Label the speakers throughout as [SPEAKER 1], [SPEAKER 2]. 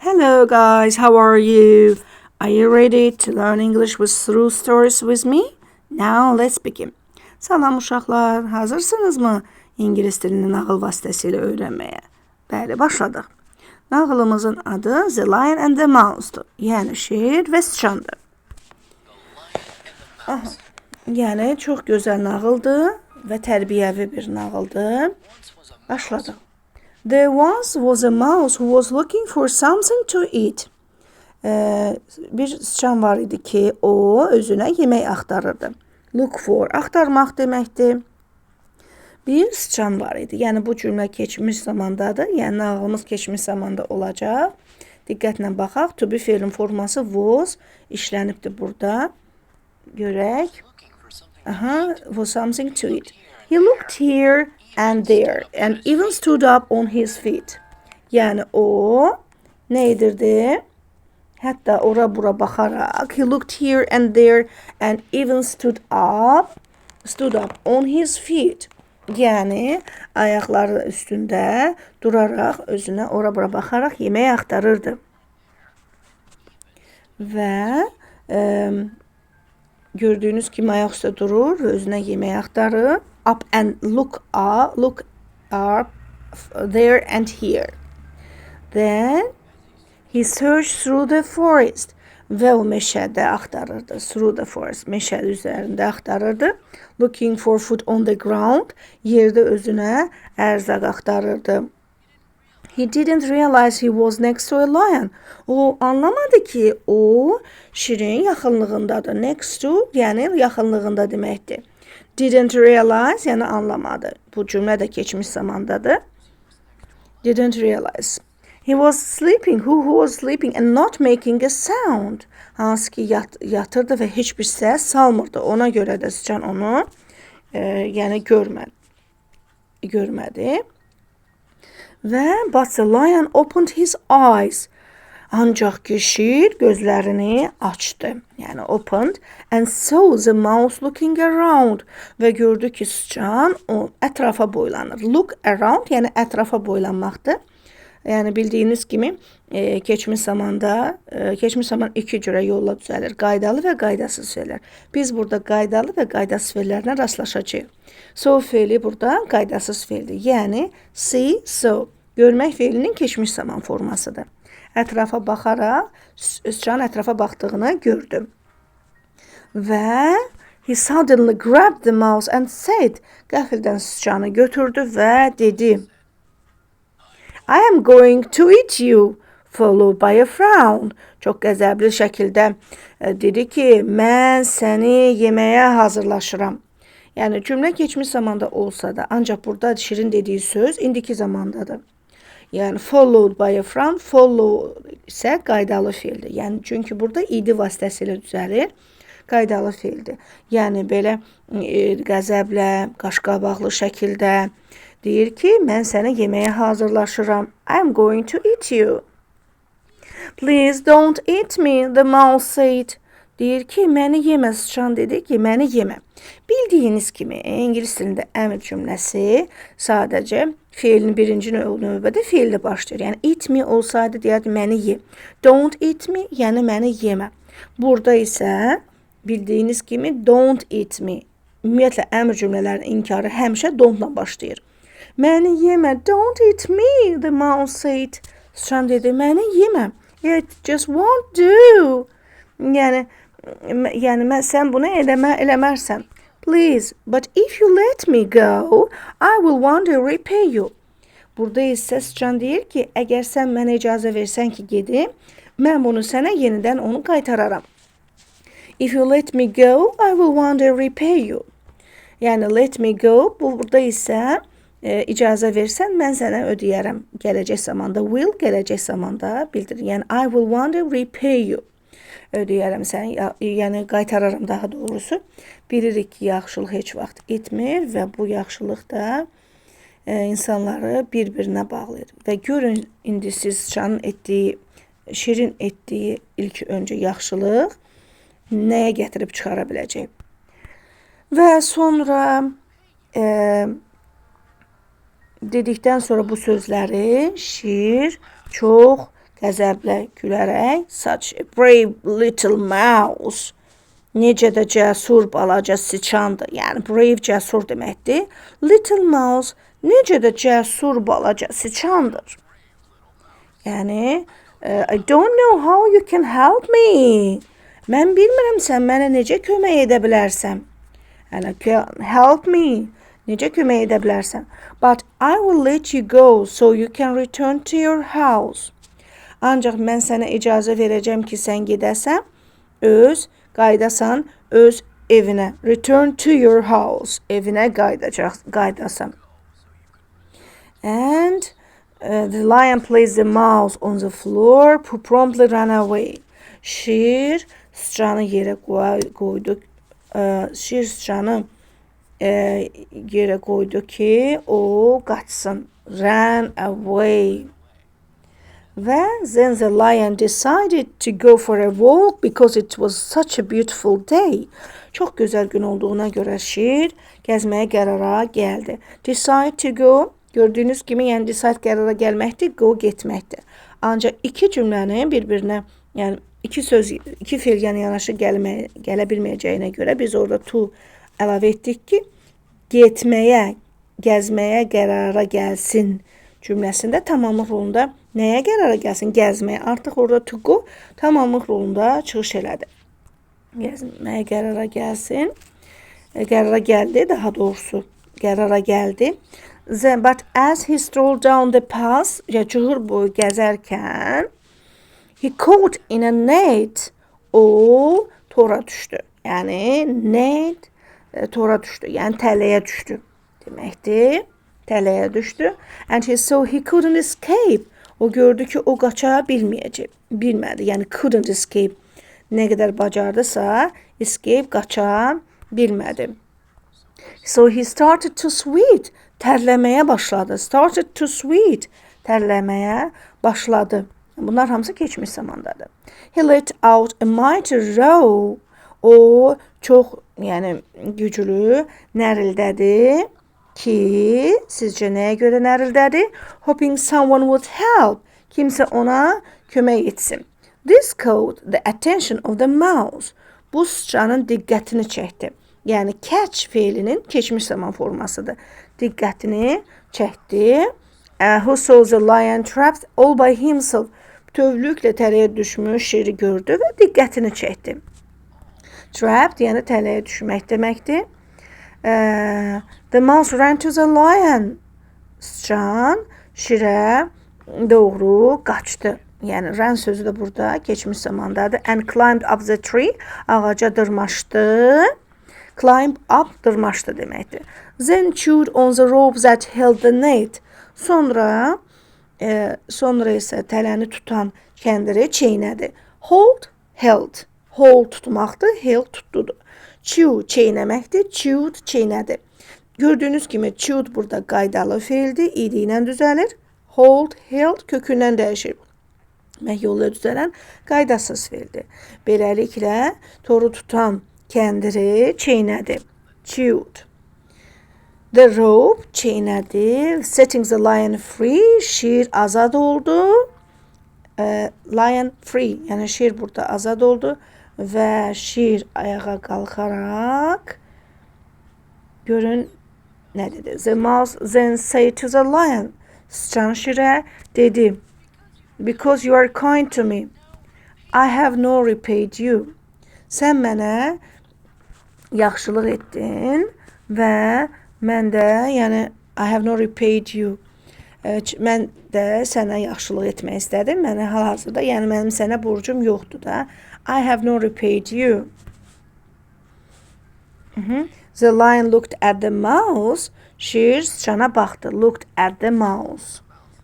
[SPEAKER 1] Hello guys, how are you? Are you ready to learn English with through stories with me? Now let's begin. Salam uşaqlar, hazırsınızmı İngilis dilini nağıl vasitəsilə öyrənməyə? Bəli, başladıq. Nağılımızın adı The Lion and the Mouse'dur. Yəni şir və sıçandır. Aha. Yəni çox gözəl nağıldır və tərbiyəvi bir nağıldır. Başladıq. There once was a mouse who was looking for something to eat. Bir sıçan var idi ki, o özünə yemək axtarırdı. Look for, axtarmaq deməkdir. Bir sıçan var idi. Yəni bu cümlə keçmiş zamandadır. Yəni nağılımız keçmiş zamanda olacaq. Diqqətlə baxaq. To be feilin forması was işlənibdir burada. Görək. Aha, for something to eat. He looked here and there and even stood up on his feet. Yəni o nə edirdi? Hətta ora bura baxaraq he looked here and there and even stood up on his feet. Yəni ayaqları üstündə duraraq özünə ora bura baxaraq yemək axtarırdı. Və gördüyünüz kimi ayaq üstə durur və özünə yemək axtarır. Up and look up there and here. Then he searched through the forest. Və o meşədə axtarırdı. Through the forest. Meşə üzərində axtarırdı. Looking for food on the ground. Yerdə özünə ərzaq axtarırdı. He didn't realize he was next to a lion. O anlamadı ki, o şirin yaxınlığındadır. Next to, yəni yaxınlığında deməkdir. Didn't realize, yəni anlamadı. Bu cümlə də keçmiş zamandadır. Didn't realize. He was sleeping. Who was sleeping and not making a sound. Hansı ki yatırdı və heç bir səs salmırdı. Ona görə də sıçan onu yəni görmədi. Və but the lion opened his eyes. Ancaq ki şir gözlərini açdı. Yəni opened and saw the mouse looking around. Və gördü ki sıçan o ətrafa boylanır. Look around yəni ətrafa boylanmaqdır. Yəni bildiyiniz kimi keçmiş zaman iki cürə yolla düzəlir. Qaydalı və qaydasız fe'lər. Biz burada qaydalı və qaydasız fe'lərlə rastlaşacağıq. So fe'li burada qaydasız fe'ldir. Yəni see, so. Görmək fe'linin keçmiş zaman formasıdır. Ətrafa baxaraq, sıçan ətrafa baxdığını gördü. Və he suddenly grabbed the mouse and said, qəfildən sıçanı götürdü və dedi, I am going to eat you, followed by a frown. Çox qəzəbli şəkildə dedi ki, mən səni yeməyə hazırlaşıram. Yəni cümlə keçmiş zamanda olsa da, ancaq burada şirin dediyi söz indiki zamandadır. Yəni followed by a frown, follow isə qaydalı fe'ldir. Yəni çünki burada idi vasitəsilə düzəlir. Qaydalı fe'ldir. Yəni belə qəzəblə, qaşqabaqlı şəkildə deyir ki, mən səni yeməyə hazırlaşıram. I'm going to eat you. Please don't eat me, the mouse said. Deyir ki, məni yemə. Sıçan dedi ki, məni yemə. Bildiyiniz kimi, İngilis dilində əmr cümləsi sadəcə fe'lin birinci növbədə fe'llə başlayır. Yəni, eat me olsaydı deyərdi, məni ye. Don't eat me, yəni məni yemə. Burada isə bildiyiniz kimi don't eat me. Ümumiyyətlə, əmr cümlələrin inkarı həmişə don't-la başlayır. Məni yemə, don't eat me, the mouse said. Sıçan dedi, məni yemə. It just won't do. Yəni sən bunu eləmərsən. Please, but if you let me go, I will one day repay you. Burada isə sıçan deyir ki, əgər sən mənə icazə versən ki, gedim, mən bunu sənə yenidən onu qaytararam. If you let me go, I will one day repay you. Yəni let me go, burada isə icazə versən, mən sənə ödəyərəm. Gələcək zamanda will, gələcək zamanda bildirir. Yəni I will one day repay you. Ödəyərəm səni, yəni qaytararam daha doğrusu. Bilirik ki, yaxşılıq heç vaxt etmir və bu yaxşılıq da insanları bir-birinə bağlayır. Və görün, indi siz sıçanın etdiyi, şirin etdiyi ilk öncə yaxşılıq nəyə gətirib çıxara biləcək. Və sonra dedikdən sonra bu sözləri şir çox qəzəblə gülərək. Such a brave little mouse. Necə də cəsur balaca siçandır. Yəni brave cəsur deməkdir. Little mouse necə də cəsur balaca siçandır. Yəni I don't know how you can help me. Mən bilmirəm sən mənə necə kömək edə bilərsən. Yəni help me. Necə kömək edə bilərsən. But I will let you go so you can return to your house. Ancaq mən sənə icazə verəcəm ki, sən gedəsən, qaydasan öz evinə. Return to your house. Evinə qaydasan. And the lion placed the mouse on the floor, who promptly ran away. Şir sıçanı yerə qoydu. Şir sıçanı yerə qoydu ki, o qaçsın. Ran away. Then the lion decided to go for a walk because it was such a beautiful day. Çox gözəl gün olduğuna görə şir gəzməyə qərara gəldi. Decide to go, gördüyünüz kimi, yəni decide qərara gəlməkdir, go getməkdir. Ancaq iki cümlənin bir-birinə, yəni iki fe'l yanaşı gələ bilməyəcəyinə görə biz orada to əlavə etdik ki, getməyə, gəzməyə qərara gəlsin cümləsində tamamlıq rolunda nəyə qərara gəlsin? Gəzməyə. Artıq orada to go tamamlıq rolunda çıxış elədi. Gəzməyə qərara gəlsin. Qərara gəldi, daha doğrusu. Qərara gəldi. But as he strolled down the path, cığır boyu gəzərkən, he caught in a net. O tora düşdü. Yəni net tora düşdü. Yəni tələyə düşdü deməkdir. Tələyə düşdü. And he saw he couldn't escape. O gördü ki, o qaça bilmədi. Yəni couldn't escape. Nə qədər bacardısa, escape qaça bilmədi. So he started to sweat. Tərləməyə başladı. Started to sweat. Tərləməyə başladı. Bunlar hamısı keçmiş zamandadır. He let out a mighty roar. O çox, yəni güclü nərildədi ki, sizcə nəyə görə nərildədi? Hoping someone would help. Kimsə ona kömək etsin. This caught the attention of the mouse. Bu sıçanın diqqətini çəkdi. Yəni catch fe'linin keçmiş zaman formasıdır. Diqqətini çəkdi. Who saw the lion trapped all by himself. Tövlüklə tələyə düşmüş şiri gördü və diqqətini çəkdi. Trapped, yəni tələyə düşmək deməkdir. The mouse ran to the lion. Sıçan şirə doğru qaçdı. Yəni run sözü də burada keçmiş zamandadır. And climbed up the tree. Ağaca dırmaşdı. Climb up dırmaşdı deməkdir. Then chewed on the rope that held the net. Sonra isə tələni tutan kəndiri çeynədi. Hold, held. Hold tutmaqdır, held tutdudur. Chew çeynəməkdir, chewed çeynədi. Gördüyünüz kimi chewed burada qaydalı fe'ldir, id ilə düzəlir. Hold, held kökündən dəyişir. Mək yolla düzələn qaydasız fe'ldir. Beləliklə toru tutan kəndiri çeynədi. Chewed. The rope çeynədi. Setting the lion free. Şir azad oldu. Lion free. Yəni şir burada azad oldu. Və şir ayağa qalxaraq görün nə dedi? The mouse then said to the lion. Sıçan şirə dedi. Because you are kind to me, I have no repaid you. Sən mənə yaxşılıq etdin və mən də, yəni I have no repaid you. Mən də sənə yaxşılıq etmək istədim. Mənə hal-hazırda, yəni mənim sənə borcum yoxdur da. I have no repaid you. The lion looked at the mouse. Şir sıçana baxdı. Looked at the mouse.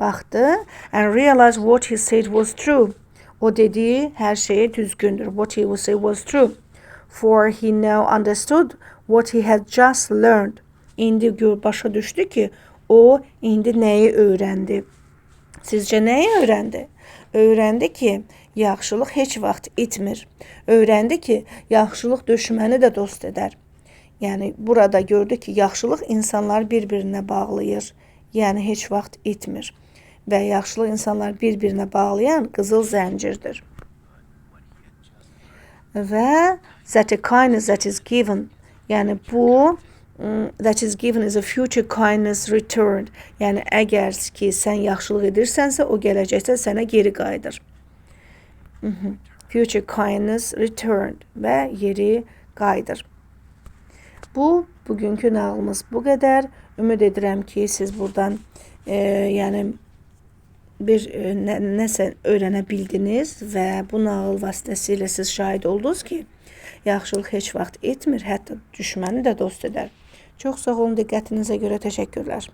[SPEAKER 1] Baxdı and realized what he said was true. O dediyi hər şey düzgündür. What he was saying was true. For he now understood what he had just learned. İndi başa düşdü ki, o indi nəyi öyrəndi? Sizcə nəyi öyrəndi? Öyrəndi ki, yaxşılıq heç vaxt itmir. Öyrəndi ki, yaxşılıq düşməni də dost edər. Yəni burada gördü ki, yaxşılıq insanlar bir-birinə bağlayır. Yəni heç vaxt itmir. və yaxşılıq insanlar bir-birinə bağlayan qızıl zəncirdir. Və that a kindness that is given, yəni bu that is given is a future kindness returned. Yəni əgər ki sən yaxşılıq edirsənsə, o gələcəkdə sənə geri qayıdır. Future kindness returned və geri qayıdır. Bugünkü nağılımız bu qədər. Ümid edirəm ki siz buradan yəni bir nəsə öyrənə bildiniz və bu nağıl vasitəsilə siz şahid oldunuz ki, yaxşılıq heç vaxt etmir, hətta düşməni də dost edər. Çox sağ olun, diqqətinizə görə təşəkkürlər.